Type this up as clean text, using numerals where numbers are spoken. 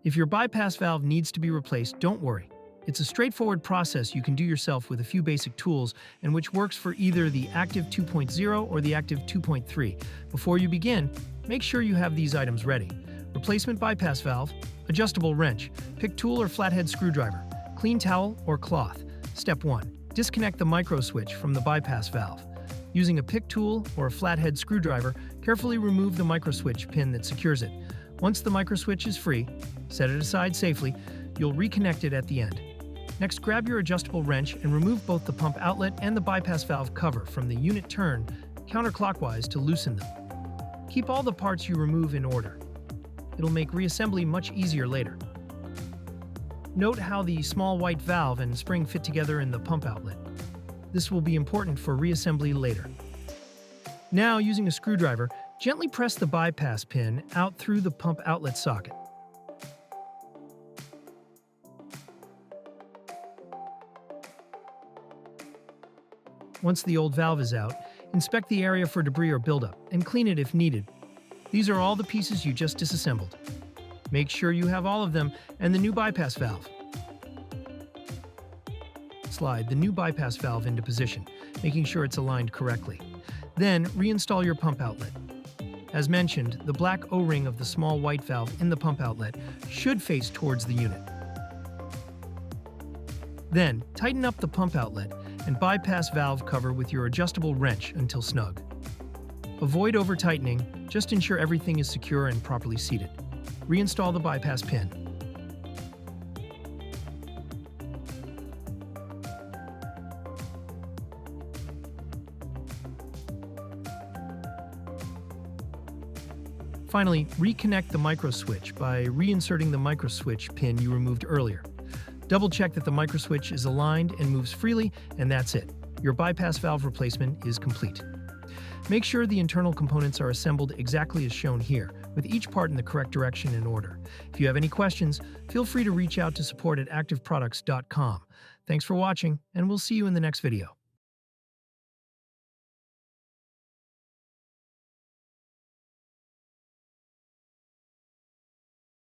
If your bypass valve needs to be replaced, don't worry. It's a straightforward process you can do yourself with a few basic tools and which works for either the Active 2.0 or the Active 2.3. Before you begin, make sure you have these items ready. Replacement bypass valve, adjustable wrench, pick tool or flathead screwdriver, clean towel or cloth. Step 1. Disconnect the micro switch from the bypass valve. Using a pick tool or a flathead screwdriver, carefully remove the micro switch pin that secures it. Once the micro switch is free, set it aside safely. You'll reconnect it at the end. Next, grab your adjustable wrench and remove both the pump outlet and the bypass valve cover from the unit turn counterclockwise to loosen them. Keep all the parts you remove in order. It'll make reassembly much easier later. Note how the small white valve and spring fit together in the pump outlet. This will be important for reassembly later. Now, using a screwdriver, gently press the bypass pin out through the pump outlet socket. Once the old valve is out, inspect the area for debris or buildup and clean it if needed. These are all the pieces you just disassembled. Make sure you have all of them and the new bypass valve. Slide the new bypass valve into position, making sure it's aligned correctly. Then, reinstall your pump outlet. As mentioned, the black O-ring of the small white valve in the pump outlet should face towards the unit. Then, tighten up the pump outlet and bypass valve cover with your adjustable wrench until snug. Avoid over-tightening, just ensure everything is secure and properly seated. Reinstall the bypass pin. Finally, reconnect the micro switch by reinserting the micro switch pin you removed earlier. Double check that the micro switch is aligned and moves freely, and that's it. Your bypass valve replacement is complete. Make sure the internal components are assembled exactly as shown here, with each part in the correct direction and order. If you have any questions, feel free to reach out to support@activeproducts.com. Thanks for watching, and we'll see you in the next video.